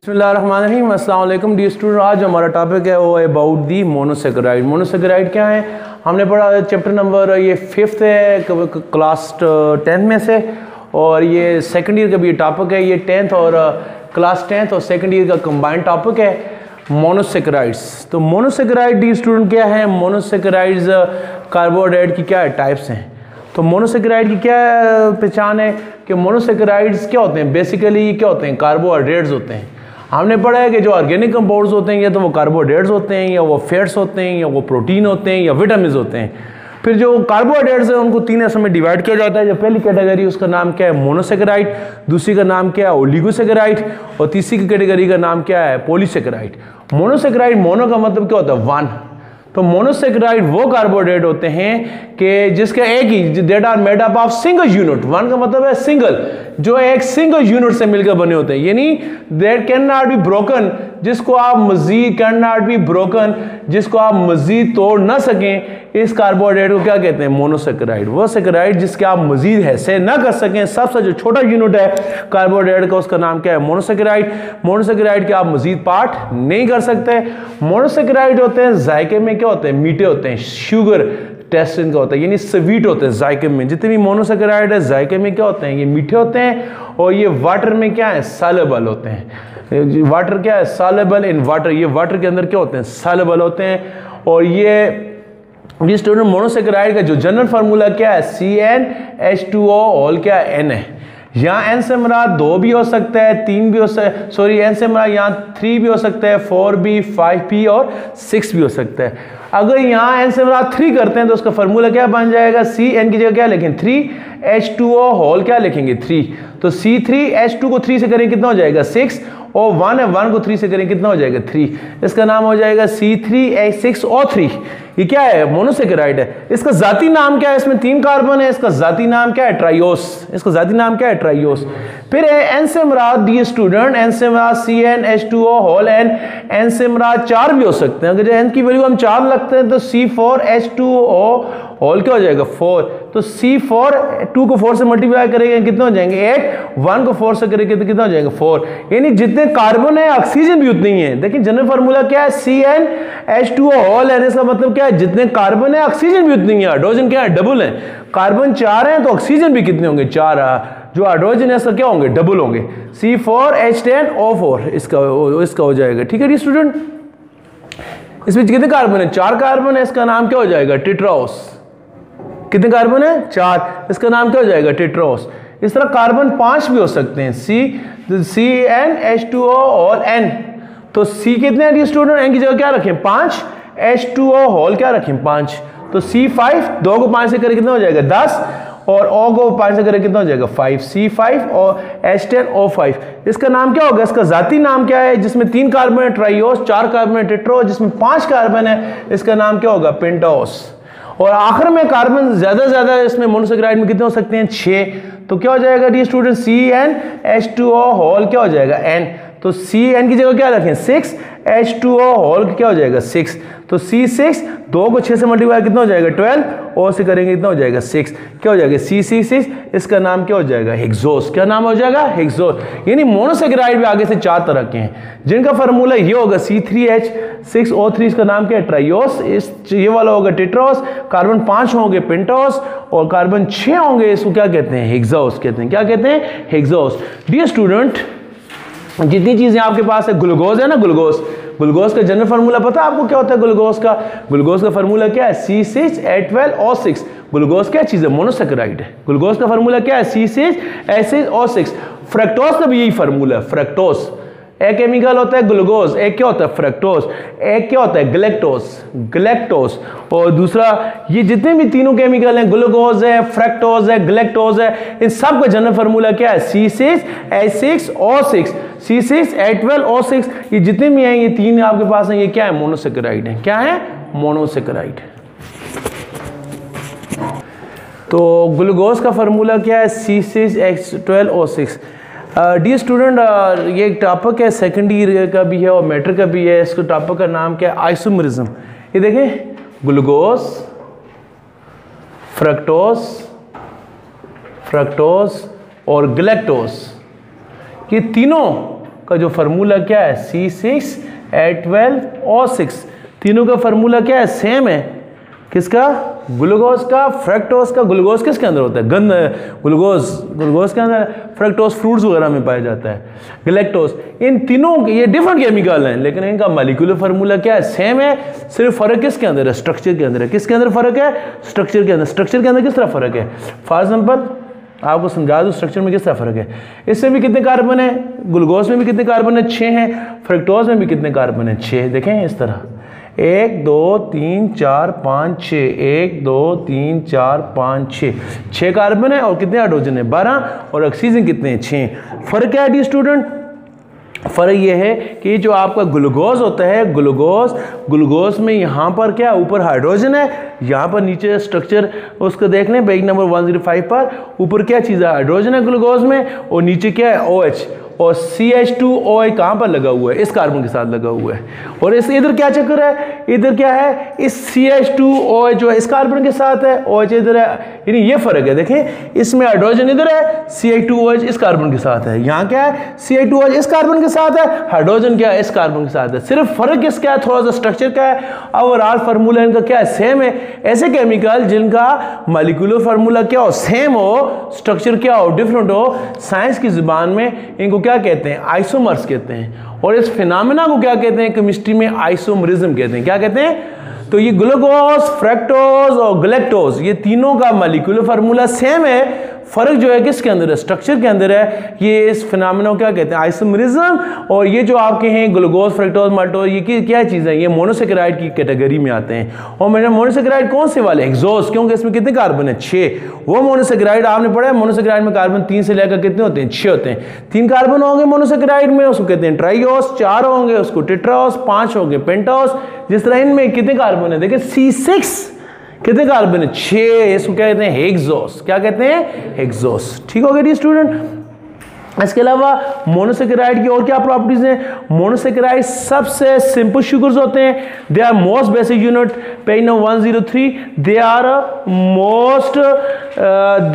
बिस्मिल्लाहिर्रहमानिर्रहीम। अस्सलाम वालेकुम डी स्टूडेंट। आज हमारा टॉपिक है वो अबाउट दी मोनोसेकेराइड। मोनोसेकेराइड क्या है, हमने पढ़ा चैप्टर नंबर ये 5th है क्लास 10th में से, और ये सेकंड ईयर का भी टॉपिक है। ये 10th और क्लास 10th और सेकंड ईयर का कंबाइंड टॉपिक है मोनोसेकेराइड्स। तो मोनोसेकेराइड डी स्टूडेंट क्या है, मोनोसेकेराइड्स कार्बोहाइड्रेट की क्या टाइप्स हैं। तो मोनोसेकेराइड की क्या पहचान है कि मोनोसेकेराइड्स क्या होते हैं, बेसिकली क्या होते हैं, कार्बोहाइड्रेट्स होते हैं। हमने पढ़ा है कि जो ऑर्गेनिक कंपाउंड्स होते हैं या तो वो कार्बोहाइड्रेट्स होते हैं, या वो फैट्स होते हैं, या वो प्रोटीन होते हैं, या विटामिन होते हैं। फिर जो कार्बोहाइड्रेट्स हैं उनको 3 हिस्सों में डिवाइड किया जाता है। जो पहली कैटेगरी उसका नाम क्या है, मोनोसेकेराइड। दूसरी का नाम क्या है, ओलिगोसेकेराइड। और तीसरी की कैटेगरी का नाम क्या है, पॉलीसेकेराइड। मोनोसेकेराइड, मोनो का मतलब क्या होता है, वन। तो मोनोसेकेराइड वो कार्बोहाइड्रेट होते हैं कि जिसका एक ही, that are made up of single unit. One का मतलब है सिंगल, जो एक सिंगल यूनिट से मिलकर बने होते हैं, यानी that can not be broken, जिसको आप मजीद कैन नॉट बी ब्रोकन, जिसको आप मजीद तोड़ ना सकें। इस कार्बोहाइड्रेट को क्या कहते हैं, मोनोसेकेराइड। वो सेकेराइड जिसके आप मजीद हिस्से ना कर सकें, सबसे जो छोटा यूनिट है कार्बोहाइड्रेट का उसका नाम क्या है, मोनोसेकेराइड। मोनोसेकेराइड के आप मजीद पार्ट नहीं कर सकते। मोनोसेकेराइड होते हैं जायके में क्या होते हैं, मीठे होते हैं, शुगर टेस्ट इनका होता है, यानी स्वीट होते हैं जायके में। जितने भी मोनोसेकेराइड है जायके में क्या होते हैं, ये मीठे होते हैं। और ये वाटर में क्या है, सॉल्युबल होते हैं। वाटर क्या है, सॉल्युबल इन वाटर। ये वाटर के अंदर क्या होते हैं, सॉल्युबल होते हैं। और ये स्टूडेंट मोनोसेकेराइड का जो जनरल फार्मूला क्या है, CnH2O ऑल क्या है, N है। यहाँ N से मुराद 2 भी हो सकता है, 3 भी हो सकता है, सॉरी N से मुराद यहाँ 3 भी हो सकता है, 4 भी, 5 भी और 6 भी हो सकता है। अगर यहाँ N से मुराद 3 करते हैं तो उसका फार्मूला क्या बन जाएगा, Cn की जगह क्या लिखें, 3H2O होल क्या लिखेंगे, 3। तो C3H2 को 3 से करें कितना हो जाएगा, 6। और 1 है, 1 को 3 से करें कितना हो जाएगा, 3। इसका नाम हो जाएगा C3H6O3। ये क्या है, मोनोसेकेराइड है। इसका जाती नाम क्या है, इसमें 3 कार्बन है, इसका जाती नाम क्या है, ट्राइओस। इसका जाती नाम क्या है, ट्राइओस। फिर N से मुराद डी स्टूडेंट, N से मुराद CnH2O होल N। N से मुराद 4 भी हो सकते हैं। अगर N की वैल्यू हम 4 लगते हैं तो C4H2O होल क्या हो जाएगा, 4। तो C4, 2 को 4 से मल्टीप्लाई करेंगे कितने हो जाएंगे, 8। 1 को 4 से करेंगे तो कितना हो जाएगा, 4। यानी जितने कार्बन है ऑक्सीजन भी उतनी ही है। देखिए जनरल फार्मूला क्या है, CnH2O होल N। इसका मतलब क्या है, जितने कार्बन है ऑक्सीजन भी उतनी है। हाइड्रोजन क्या है, डबल है। कार्बन 4 है तो ऑक्सीजन भी कितने होंगे, 4। जो हाइड्रोजन है इसका क्या होंगे, डबल होंगे। C4H10O4 इसका हो जाएगा। ठीक है डी स्टूडेंट। इसमें कितने कार्बन है, 4 कार्बन है। इसका नाम क्या हो जाएगा, टेट्राओस। कितने कार्बन है, 4। इसका नाम क्या हो जाएगा, टेट्राओस। इस तरह कार्बन 5 भी हो सकते हैं, CnH2O और N। तो C कितने हैं स्टूडेंट, N की जगह क्या रखें, 5। H2O होल क्या रखें, 5। तो C5, 2 को 5 से करें कितना हो जाएगा, 10। और O को 5 से करें कितना हो जाएगा, 5। C5 और H10O5। इसका नाम क्या होगा, इसका जाती नाम क्या है, जिसमें 3 कार्बन है, ट्राइओस। 4 कार्बन है, टेट्रो। जिसमें 5 कार्बन है, इसका नाम क्या होगा, पेंटोस। और आखिर में कार्बन ज्यादा से ज्यादा इसमें मोनोसेकेराइड में कितने हो सकते हैं, 6। तो क्या हो जाएगा डी स्टूडेंट, CnH2O होल क्या हो जाएगा, N। तो Cn की जगह क्या रखें, 6। H2O होल क्या हो जाएगा, 6। तो C6, 2 को 6 से मल्टीप्लाई कितना हो जाएगा, 12। और से करेंगे कितना हो जाएगा, 6। क्या हो जाएगा, C6। इसका नाम क्या हो जाएगा, हेक्सोस। क्या नाम हो जाएगा, हेक्सोस। यानी मोनोसेकेराइड भी आगे से 4 तरह के हैं, जिनका फार्मूला ये होगा C3H6O3। इसका नाम क्या है, ट्राइओस। ये वाला होगा टेट्राओस। कार्बन 5 होंगे, पेंटोस। और कार्बन 6 होंगे, इसको क्या कहते हैं, हेक्सोस कहते हैं। क्या कहते हैं, हेक्सोस। डियर स्टूडेंट, जितनी चीजें आपके पास है, ग्लूकोज है ना, ग्लूकोज का जनरल फार्मूला पता है आपको क्या होता है ग्लूकोज का? ग्लूकोज का फार्मूला क्या है, C6H12O6। ग्लूकोज क्या चीज है, मोनोसेकेराइड है। ग्लूकोज का फार्मूला क्या है, C6H6O6। फ्रक्टोज का भी यही फार्मूला है, फ्रक्टोज। एक केमिकल होता है ग्लूकोज, एक क्या होता है, फ्रक्टोज। एक क्या होता है, ग्लैक्टोज। और दूसरा, ये जितने भी तीनों केमिकल हैं, ग्लूकोज है, फ्रक्टोज है, ग्लैक्टोज है, इन सब का जनरल फार्मूला क्या है, C6H6O6। C6H12O6। ये जितने भी हैं, ये 3 आपके पास हैं, ये क्या है, मोनोसेकेराइड है। क्या है, मोनोसेकेराइड। तो ग्लूकोज का फार्मूला क्या है, C6H12O6। डी स्टूडेंट, ये एक टॉपिक है, सेकेंड ईयर का भी है और मैट्रिक का भी है। इसको टॉपिक का नाम क्या है, आइसोमेरिज्म। ये देखें, ग्लूकोज, फ्रक्टोज और ग्लैक्टोज, ये तीनों का जो फार्मूला क्या है C6H12O6, तीनों का फार्मूला क्या है, सेम है। किसका? ग्लूकोज का, फ्रक्टोज का। ग्लूकोज किसके अंदर होता है? ग्लूकोज के अंदर, फ्रक्टोज फ्रूट्स वगैरह में पाया जाता है, गैलेक्टोज। इन तीनों ये डिफरेंट केमिकल हैं, लेकिन इनका मॉलिक्यूलर फार्मूला क्या है, सेम है। सिर्फ फर्क किसके अंदर है? स्ट्रक्चर के अंदर है। किसके अंदर फर्क है? स्ट्रक्चर के अंदर। स्ट्रक्चर के अंदर किस तरह फर्क है? फॉर एग्जाम्पल आपको समझा दूं स्ट्रक्चर में किस तरह फर्क है। इसमें भी कितने कार्बन है? ग्लूकोज में भी कितने कार्बन है? 6 हैं। फ्रक्टोज में भी कितने कार्बन है? 6। देखें इस तरह 1 2 3 4 5 6, 1 2 3 4 5 6 कार्बन है और कितने हाइड्रोजन है? 12। और ऑक्सीजन कितने हैं? 6। फर्क क्या है डी स्टूडेंट? फर्क ये है कि जो आपका ग्लूकोज होता है, ग्लूकोज में यहाँ पर क्या, ऊपर हाइड्रोजन है, यहाँ पर नीचे स्ट्रक्चर उसको देख लें पेज नंबर 105 पर। ऊपर क्या चीज़ है? हाइड्रोजन है ग्लूकोज में, और नीचे क्या है? OH। और CH2OH कहाँ पर लगा हुआ है? इस कार्बन के साथ लगा हुआ है। और इस इधर क्या चक्कर है? इधर क्या है? इस CH2OH जो है इस कार्बन के साथ है, OH इधर है, यानी ये फर्क है। देखें इसमें हाइड्रोजन इधर है, CH2OH इस कार्बन के साथ है। यहाँ क्या है? CH2OH इस कार्बन के साथ है, हाइड्रोजन क्या है? इस कार्बन के साथ है। सिर्फ फर्क किसका है? थोड़ा सा स्ट्रक्चर का है। ओवरऑल फार्मूला इनका क्या है? सेम है। ऐसे केमिकल जिनका मॉलिक्यूलर फार्मूला क्या हो? सेम हो, स्ट्रक्चर क्या हो? डिफरेंट हो, साइंस की जुबान में इनको क्या कहते हैं? आइसोमर्स कहते हैं। और इस फिनोमेना को क्या कहते हैं? केमिस्ट्री में आइसोमरिज्म कहते हैं। क्या कहते हैं? तो ये ग्लूकोज, फ्रक्टोज और गैलेक्टोज, ये तीनों का मॉलिक्यूलर फार्मूला सेम है। फर्क जो है किसके अंदर है? स्ट्रक्चर के अंदर है। ये इस फिनोमेना को क्या कहते हैं? आइसोमरिज्म। और ये जो आपके हैं ग्लूकोज, फ्रक्टोज, माल्टोज, ये क्या चीज़ है? ये मोनोसेकेराइड की कैटेगरी में आते हैं। और मैंने मोनोसेकेराइड कौन से वाले? हेक्सोस, क्योंकि इसमें कितने कार्बन है? 6। वो मोनोसेकेराइड आपने पढ़ा है, मोनोसेकेराइड में कार्बन 3 से लेकर कितने होते हैं? 6 होते हैं। 3 कार्बन होंगे मोनोसेकेराइड में, उसको कहते हैं ट्राइओस। 4 होंगे उसको टेट्राओस। 5 होंगे पेंटाओस। जिस तरह इनमें कितने कार्बन है? देखिए C6 कितने कार्बन है? 6। इसको क्या कहते हैं? हेक्सोस। क्या कहते हैं? हेक्सोस। ठीक हो गया डी स्टूडेंट। इसके अलावा मोनोसेकेराइड की और क्या प्रॉपर्टीज हैं? मोनोसेकेराइड सबसे सिंपल शुगर्स होते हैं। They are most basic unit, page number 103। They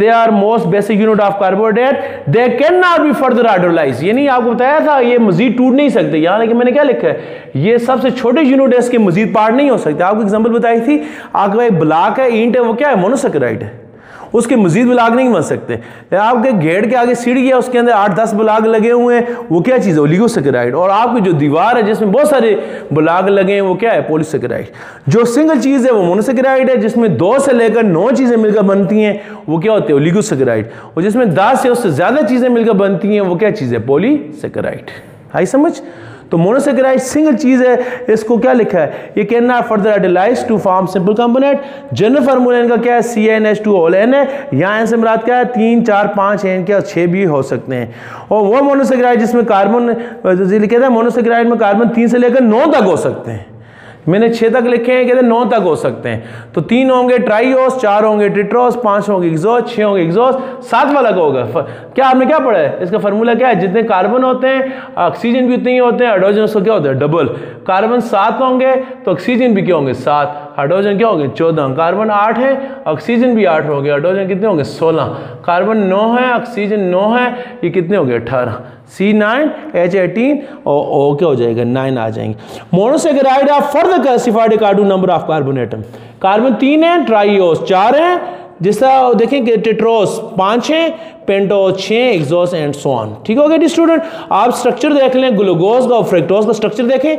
are most basic unit of carbohydrate. They can not be further hydrolyse. ये नहीं आपको बताया था ये मजीद टूट नहीं सकते, यहाँ लेकिन मैंने क्या लिखा है? ये सबसे छोटे यूनिट है, इसके मजीद पार्ट नहीं हो सकते। आपको एग्जाम्पल बताई थी, आपका एक ब्लॉक है, ईंट है, वो क्या है? मोनोसेकेराइड है, उसके मजीद ब्लॉक नहीं बन सकते। आपके घेर के आगे सीढ़ी है, उसके अंदर 8-10 ब्लॉक लगे हुए हैं, वो क्या चीज़ है? ओलिगोसेकेराइड। और आपकी जो दीवार है जिसमें बहुत सारे ब्लॉक लगे हैं, वो क्या है? पॉलीसेकेराइड। जो सिंगल चीज़ है वो मोनोसेकेराइड है, जिसमें 2 से लेकर 9 चीज़ें मिलकर बनती हैं, वो क्या होती है? ओलिगोसेकेराइड। और जिसमें 10 से उससे ज़्यादा चीज़ें मिलकर बनती हैं, वो क्या चीज़ है? पॉलीसेकेराइड। आई समझ? तो मोनोसेकेराइड सिंगल चीज है। इसको क्या लिखा है? ये can not further hydrolyse to form simple component. General formula इनका क्या है? CnH2ON है। यहाँ से मुराद क्या है? 3 4 5 हैं क्या? 6 भी हो सकते हैं। और वो मोनोसेकेराइड जिसमें कार्बन कहते हैं, मोनोसेकेराइड में कार्बन 3 से लेकर 9 तक हो सकते हैं। मैंने 6 तक लिखे हैं, कहते हैं 9 तक हो सकते हैं। तो 3 होंगे ट्राइओस, 4 होंगे टेट्रोस, 5 होंगे एक्सोस, 6 होंगे एक्सोस, 7 वाला का होगा क्या? आपने क्या पढ़ा है? इसका फार्मूला क्या है? जितने कार्बन होते हैं ऑक्सीजन भी उतने ही होते हैं, हाइड्रोजन उसको क्या होता है? डबल। कार्बन 7 होंगे तो ऑक्सीजन भी क्या होंगे? 7। हाइड्रोजन क्या होंगे? 14। कार्बन 8 है, ऑक्सीजन भी 8 होंगे, हाइड्रोजन कितने होंगे? 16। कार्बन 9 है, ऑक्सीजन 9 है, ये कितने होंगे? 18। C9 H18 और O क्या हो जाएगा? 9 आ जाएंगे। Monosaccharide are further classified according to number of carbon atom. Carbon 3 है, ट्राइओस 4 है, जिस तरह देखें कि टेट्रोस 5 है, पेंटोस 6, एक्सोस एंड सो ऑन। ठीक हो गया स्टूडेंट। आप स्ट्रक्चर देख लें, ग्लूकोज का और फ्रक्टोज का स्ट्रक्चर देखें,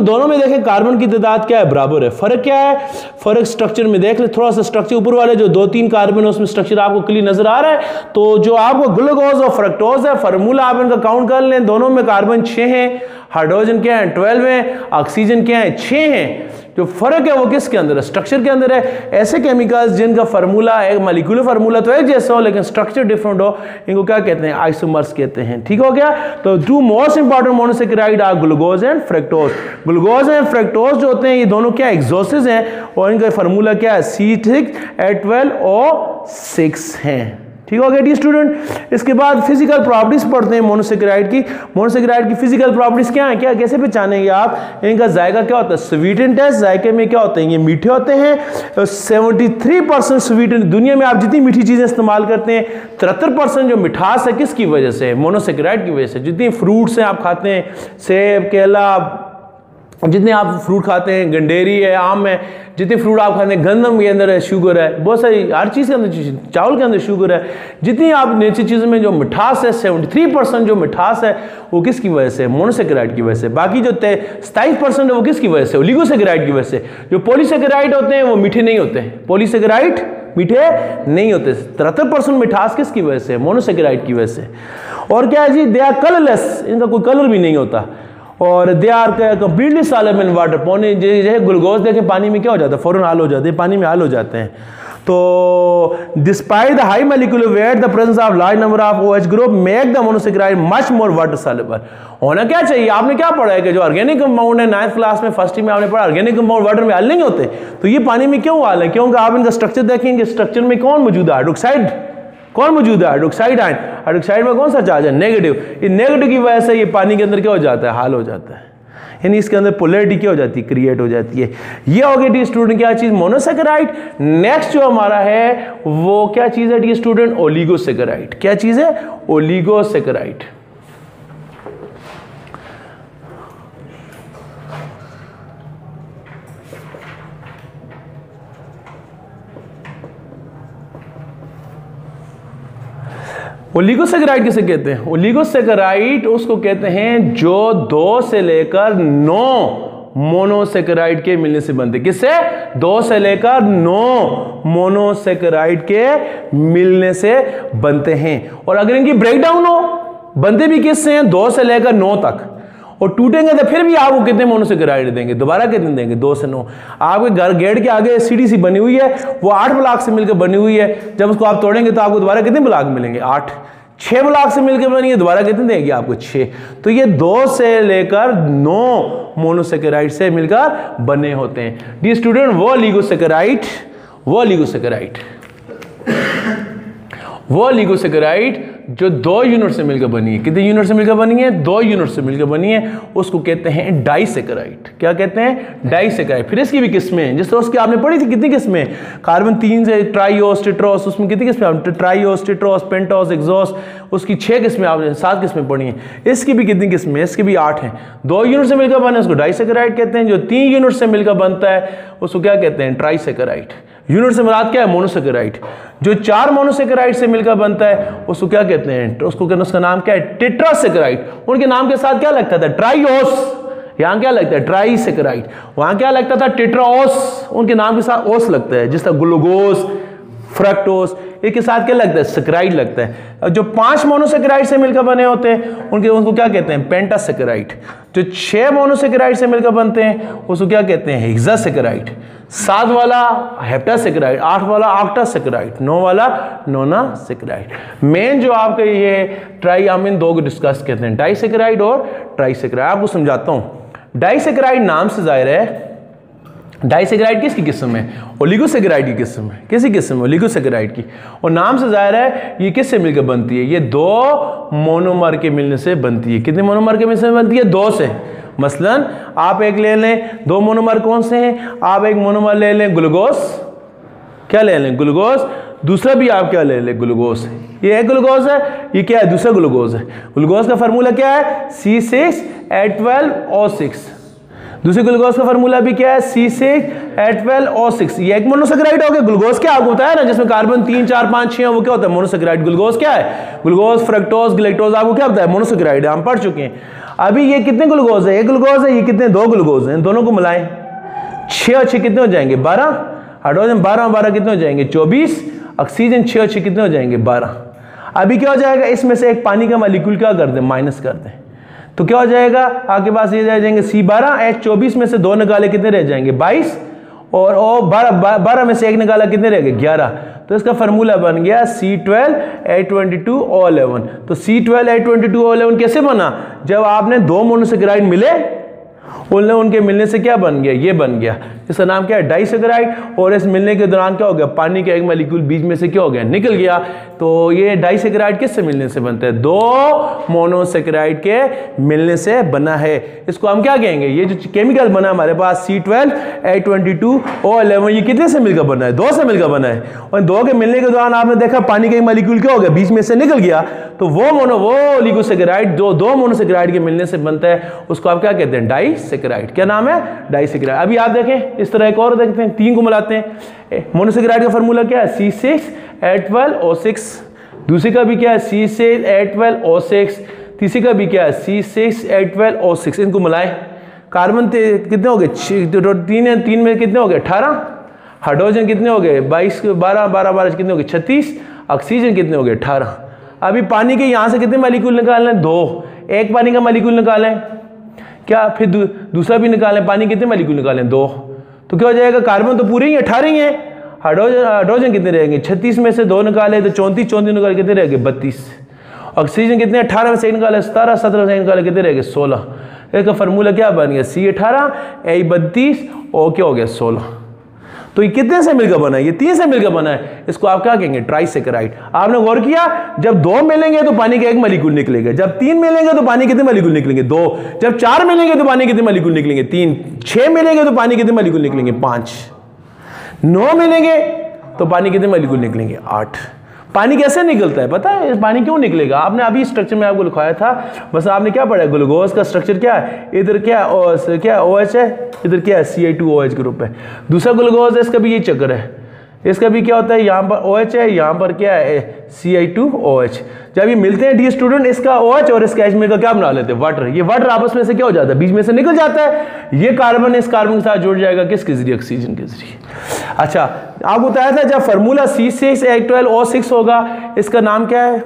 दोनों में देखें कार्बन की तादाद क्या है? बराबर है। फर्क क्या है? फर्क स्ट्रक्चर में देख लें, थोड़ा सा स्ट्रक्चर ऊपर वाले जो 2-3 कार्बन है उसमें स्ट्रक्चर आपको क्लियर नजर आ रहा है। तो जो आपको ग्लूकोज और फ्रक्टोज है, फार्मूला आप इनका काउंट कर लें, दोनों में कार्बन 6 है, हाइड्रोजन क्या है? 12 है, ऑक्सीजन क्या है? 6 है। जो फर्क है वो किसके अंदर है? स्ट्रक्चर के अंदर है। ऐसे केमिकल्स जिनका फार्मूला है, मॉलिक्यूलर फार्मूला तो एक जैसा हो लेकिन स्ट्रक्चर डिफरेंट हो, इनको क्या कहते हैं? आइसोमर्स कहते हैं। ठीक हो गया। तो 2 most important monosaccharide are glucose and fructose. Glucose and fructose जो होते हैं ये दोनों क्या? एक्सोसेस हैं, और इनका फार्मूला क्या है? C6H12O6 है। ठीक हो गया डी स्टूडेंट। इसके बाद फिजिकल प्रॉपर्टीज पढ़ते हैं मोनोसेकेराइड की। मोनोसेकेराइड की फिजिकल प्रॉपर्टीज क्या है, क्या कैसे पहचानेंगे आप? इनका जायका क्या होता है? Sweet and taste. जायके में क्या होते हैं? ये मीठे होते हैं। 73% स्वीट। दुनिया में आप जितनी मीठी चीजें इस्तेमाल करते हैं 73% जो मिठास है किसकी वजह से? मोनोसेकेराइड की वजह से। जितनी फ्रूट्स हैं आप खाते हैं, सेब, केला, जितने आप फ्रूट खाते हैं, गंडेरी है, आम है, जितने फ्रूट आप खाते हैं, गंदम के अंदर है शुगर है, बहुत सारी हर चीज़ के अंदर, चावल के अंदर शुगर है। जितनी आप नेचर चीज़ों में जो मिठास है 73% जो मिठास है वो किसकी वजह से? मोनोसेकेराइड की वजह से। बाकी जो 27% है वो किसकी वजह से? ओलिगोसेकेराइड की वजह से। जो पॉलीसेकेराइड होते हैं वो मीठे नहीं होते हैं, पॉलीसेकेराइड मीठे नहीं होते। 73% मिठास किसकी वजह से? मोनोसेकेराइड की वजह से। और क्या है जी? दे आर कलरलेस, इनका कोई कलर भी नहीं होता। और they are completely soluble in water. पानी जैसे ग्लूकोज देखें पानी में क्या हो जाता है? फौरन हाल हो जाते हैं, पानी में हाल हो जाते हैं। तो despite the high molecular weight the presence of large number of OH group make the monosaccharide much more water soluble. होना क्या चाहिए? आपने क्या पढ़ा है कि जो ऑर्गेनिक कंपाउंड है 9th क्लास में फर्स्ट में आपने पढ़ा ऑर्गेनिक कंपाउंड वाटर में हाल नहीं होते, तो ये पानी में क्यों हाल है? क्योंकि आप इनका स्ट्रक्चर देखेंगे, स्ट्रक्चर में कौन मौजूद है? हाइड्रोक्साइड। कौन मौजूद है? Hydroxide ion. हाइड्रोक्साइड में कौन सा चार्ज है? नेगेटिव। इस नेगेटिव की वजह से ये पानी के अंदर क्या हो जाता है? हाल हो जाता है, यानी इसके अंदर पोलैरिटी क्या हो जाती है? क्रिएट हो जाती है। ये हो गई डी स्टूडेंट क्या चीज? मोनोसेकेराइड। नेक्स्ट जो हमारा है वो क्या चीज है डी स्टूडेंट? ओलिगोसेकेराइड। क्या चीज है? ओलिगोसेकेराइड। ओलिगोसेकेराइड किसे कहते हैं? ओलिगोसेकेराइड उसको कहते हैं जो 2 से लेकर 9 मोनोसेकेराइड के मिलने से बनते। किससे? 2 से लेकर 9 मोनोसेकेराइड के मिलने से बनते हैं। और अगर इनकी ब्रेकडाउन हो, बनते भी किससे हैं? 2 से लेकर 9 तक। और टूटेंगे तो फिर भी आपको कितने मोनोसेकेराइड देंगे? दोबारा कितने देंगे? 2 से 9। आपके घर गेट के आगे सीढ़ी सी बनी हुई है, वो 8 ब्लॉक से मिलकर बनी हुई है। जब उसको आप तोड़ेंगे तो आपको दोबारा कितने ब्लॉक मिलेंगे? 8। 6 ब्लॉक से मिलकर बनी है, दोबारा कितने देगी आपको? 6। तो ये 2 से लेकर 9 मोनोसेकेराइड से मिलकर बने होते हैं। डी स्टूडेंट वो ओलिगोसेकेराइड जो 2 यूनिट से मिलकर बनी है। कितने यूनिट से मिलकर बनी है? 2 यूनिट से मिलकर बनी है, उसको कहते हैं डाइसेकेराइड। क्या कहते हैं? डाइसेकेराइड। फिर इसकी भी किस्में हैं, जिस तरह उसकी आपने पढ़ी थी कितनी किस्में? कार्बन 3 से ट्राइओस, टेट्रोस, उसमें कितनी किस्में? ट्राइओस, टेट्रोस, पेंटोस, एक्सोस, उसकी 6 किस्में आपने 7 किस्में पढ़ी हैं। इसकी भी कितनी किस्में? इसकी भी 8 हैं। 2 यूनिट से मिलकर बने उसको डाइसेकेराइड कहते हैं। जो 3 यूनिट से मिलकर बनता है उसको क्या कहते हैं? ट्राइसेकेराइड। यूनिट से मुराद क्या है? मोनोसेकेराइड। जो 4 मोनोसेकेराइड से मिलकर बनता है उसको क्या कहते हैं? उसको उसका नाम क्या है? टेट्रासेकेराइड। उनके नाम के साथ क्या लगता था? ट्राइओस। यहां क्या लगता है? ट्राइसेकेराइड। वहां क्या लगता था? टेट्राओस। उनके नाम के साथ ओस लगता है, जिस तरह ग्लूकोज, फ्रक्टोस, इसके साथ क्या लगता है? सेकेराइड लगता है। जो 5 मोनोसेकेराइड से मिलकर बने होते हैं उनको क्या कहते हैं? पेंटासेकेराइड। जो 6 मोनोसेकेराइड से मिलकर बनते हैं उसको क्या कहते हैं? हेक्सासेकेराइड। 7 वाला हेप्टासेकेराइड, 8 वाला ऑक्टासेकेराइड, 9 वाला नोनासेकेराइड। मेन जो आपके ये ट्राई हम इन 2 को डिस्कस करते हैं, डाइसेकेराइड और ट्राइसेकेराइड। आपको समझाता हूं। डाइसेकेराइड नाम से जाहिर है डाइसेकेराइड किसकी किस्म है? ओलिगोसेकेराइड की किस्म है। किसी किस्म है? ओलिगोसेकेराइड की। और नाम से जाहिर है ये किससे मिलकर बनती है? ये 2 मोनोमर के मिलने से बनती है। कितने मोनोमर के मिलने से बनती है? 2 से। मसलन आप एक ले लें, 2 मोनोमर कौन से हैं? आप एक मोनोमर ले लें ग्लूकोज, क्या ले लें? ग्लूकोज। दूसरा भी आप क्या ले लें? ग्लूकोज। ये एक ग्लूकोज है, ये क्या है? दूसरा ग्लूकोज है। ग्लूकोज का फार्मूला क्या है? C6H12O6। दूसरे ग्लूकोज का फार्मूला भी क्या है? C6H12O6। ये एक मोनोसेकेराइड हो गया। ग्लूकोज क्या आपको बताया ना, जिसमें कार्बन 3, 4, 5, 6 वो क्या होता है? मोनोसेकेराइड। ग्लूकोज क्या है? ग्लूकोज, फ्रक्टोज, ग्लैक्टोज आपको क्या बताया? मोनोसेकेराइड। हम पढ़ चुके हैं। अभी ये कितने ग्लूकोज है? एक ग्लूकोज है। ये कितने? 2 ग्लूकोज हैं। दोनों को मिलाएं 6 और 6 कितने हो जाएंगे? 12। हाइड्रोजन 12 और 12 कितने हो जाएंगे? 24। ऑक्सीजन 6 और 6 कितने हो जाएंगे? 12। अभी क्या हो जाएगा? इसमें से एक पानी का मॉलिक्यूल क्या कर दें? माइनस कर दें, तो क्या हो जाएगा? आपके पास ये रह जाएंगे C12। H24 में से 2 निकाले कितने रह जाएंगे? 22। और 12 में से 1 निकाला कितने रह गए? 11। तो इसका फार्मूला बन गया C12H22O11। तो C12H22O11 कैसे बना? जब आपने 2 मोनोसेकेराइड मिले, उनके मिलने से क्या बन गया? ये बन गया। इसका नाम क्या है, डाइसैकेराइड। और इस मिलने के दौरान क्या हो गया, पानी का एक मॉलिक्यूल बीच में से क्या हो गया, निकल गया। तो ये डाइसैकेराइड किससे मिलने से बनता है, दो मोनोसैकेराइड के मिलने से बना है। इसको हम क्या कहेंगे, ये जो केमिकल बना हमारे पास C12H22O11, ये कितने से मिलकर बना है, दो से मिलकर बना है। और दो के मिलने के दौरान आपने देखा पानी का एक मॉलिक्यूल क्या हो गया, बीच में से निकल गया। तो वो ओलिगोसैकेराइड जो दो मोनोसैकेराइड के मिलने से बनता है, उसको आप क्या कहते हैं, डाइसैकेराइड। क्या नाम है, डाइसैकेराइड। अभी आप देखें इस तरह एक और देखते हैं, तीन को मिलाते हैं। मोनोसैकेराइड का फार्मूला क्या है, C6H12O6। दूसरी का भी क्या है, C6H12O6। तीसरी का भी क्या है, C6H12O6। इनको मिलाएं, कार्बन कितने हो गए, तीन में कितने हो गए, 18। हाइड्रोजन कितने हो गए, 22, 12, 12, 12 कितने हो गए, 36। ऑक्सीजन कितने हो गए, 18। अभी पानी के यहाँ से कितने मॉलिक्यूल निकालना है, दो। एक पानी का मॉलिक्यूल निकालें क्या, फिर दूसरा भी निकालें, पानी कितने मॉलिक्यूल निकालें, दो। तो क्या हो जाएगा, कार्बन तो पूरे ही 18 ही है। हाइड्रोजन कितने रहेंगे, 36 में से दो निकाले तो 34, 34 निकाले कितने रहेंगे, 32। ऑक्सीजन कितने, 18 में से निकाले 17, 17 में से निकाले कितने रहेंगे, 16। इसका फार्मूला क्या बन गया, C18H32O क्या हो गया, 16। तो ये कितने से मिलकर बना है, ये तीन से मिलकर बना है। इसको आप क्या कहेंगे, ट्राइसैकेराइड। आपने गौर किया, जब दो मिलेंगे तो पानी का एक मॉलिक्यूल निकलेगा, जब तीन मिलेंगे तो पानी कितने मॉलिक्यूल निकलेंगे, दो। जब चार मिलेंगे तो पानी कितने मॉलिक्यूल निकलेंगे, तीन। छह मिलेंगे तो पानी कितने मॉलिक्यूल निकलेंगे, 5। 9 मिलेंगे तो पानी कितने मॉलिक्यूल निकलेंगे, 8। पानी कैसे निकलता है पता है, पानी क्यों निकलेगा, आपने अभी स्ट्रक्चर में आपको लिखाया था, बस आपने क्या पढ़ा है, ग्लूकोज का स्ट्रक्चर क्या है, इधर क्या है, OH है, इधर क्या है, Ca2OH ग्रुप है। दूसरा ग्लूकोज है, इसका भी ये चक्कर है। इसका भी क्या होता है, यहाँ पर OH है, यहाँ पर क्या है, Ci2OH। जब ये मिलते हैं डी स्टूडेंट, इसका OH और इसका H मिलकर क्या बना लेते हैं, वाटर। ये वाटर आपस में से क्या हो जाता है, बीच में से निकल जाता है। ये कार्बन इस कार्बन के साथ जुड़ जाएगा, किसके जरिए, ऑक्सीजन के जरिए। अच्छा, आपको बताया था जब फार्मूला C6H12O6 होगा, इसका नाम क्या है,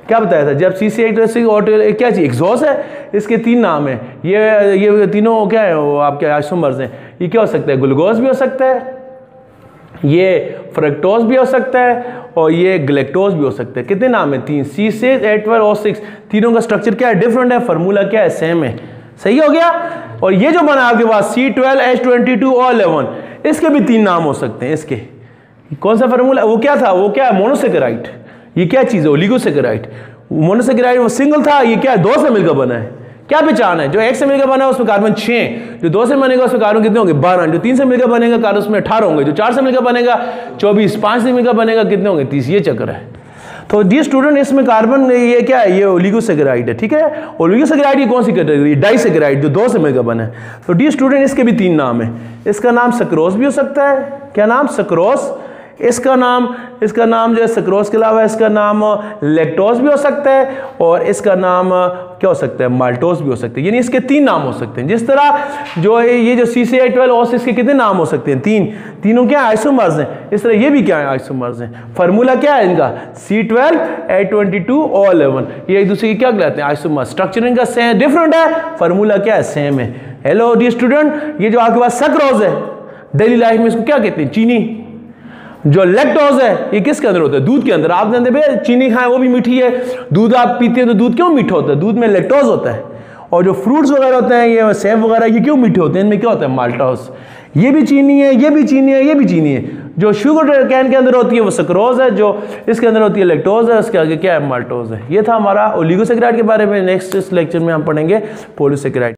क्या बताया था, जब C6H12O6 क्या चीज, एक्सॉस है। इसके तीन नाम है, ये तीनों क्या है, वो आपके आइसोमर्स हैं। ये क्या हो सकता है, ग्लूकोज भी हो सकता है, ये फ्रक्टोज भी हो सकता है, और ये ग्लैक्टोज भी हो सकता है। कितने नाम है, तीन। C6H12O6 तीनों का स्ट्रक्चर क्या है, डिफरेंट है, फार्मूला क्या है, सेम है। सही हो गया। और ये जो बना आपके पास C12H22O11, इसके भी तीन नाम हो सकते हैं। इसके कौन सा फार्मूला, वो क्या था, वो क्या है, मोनोसैकेराइड। ये क्या चीज है, ओलिगोसैकेराइड। मोनोसैकेराइड वो सिंगल था, ये क्या है, दो से मिलकर बना है। क्या पहचान है, जो एक से मिलकर बना है उसमें कार्बन 6, जो दो से बनेगा उसमें कार्बन कितने होंगे, 12, जो तीन से मिलकर बनेगा कार्बन उसमें 18 होंगे, जो चार से मिलकर बनेगा 24, 5 से मिलकर बनेगा कितने होंगे, 30। ये चक्कर है। तो जी स्टूडेंट, इसमें कार्बन ये क्या है, ये ओलिगोसैकेराइड है। ठीक है, ओलिगोसैकेराइड की कौन सी कैटेगरी, डाइसैकेराइड, जो दो से मिलकर बना है। तो डी स्टूडेंट, इसके भी तीन नाम है। इसका नाम सक्रोज भी हो सकता है। क्या नाम, सक्रोज। इसका नाम जो है सक्रोज के अलावा इसका नाम लैक्टोज भी हो सकता है, और इसका नाम क्या हो सकता है, माल्टोज भी हो सकता है। यानी इसके तीन नाम हो सकते हैं। जिस तरह जो है ये जो C6H12O6 के कितने नाम हो सकते हैं, तीन। तीनों क्या आइसोमर्स हैं। इस तरह ये भी क्या है, आइसोमर्स हैं। फार्मूला क्या है इनका, C12H22O11। ये एक दूसरे की क्या कहलाते हैं, आइसोमर्स। स्ट्रक्चर इनका सेम डिफरेंट है, फार्मूला क्या है, सेम है। हेलो डी स्टूडेंट, ये जो आपके पास सक्रोज है, डेली लाइफ में इसको क्या कहते हैं, चीनी। जो लैक्टोज है, ये किसके अंदर होता है, दूध के अंदर। आप जानते हैं चीनी खाएं वो भी मीठी है, दूध आप पीते हैं तो दूध क्यों मीठा होता है, दूध में लैक्टोज होता है। और जो फ्रूट्स वगैरह होते हैं, ये सेब वगैरह, ये क्यों मीठे होते हैं, इनमें क्या होता है, माल्टोज। ये भी चीनी है, ये भी चीनी है, ये भी चीनी है। जो शुगर कैन के अंदर होती है वो सक्रोज है, जो इसके अंदर होती है लैक्टोज है, उसके आगे क्या है, माल्टोज है। ये था हमारा ओलिगोसैकेराइड के बारे में। नेक्स्ट लेक्चर में हम पढ़ेंगे पॉलीसैकेराइड।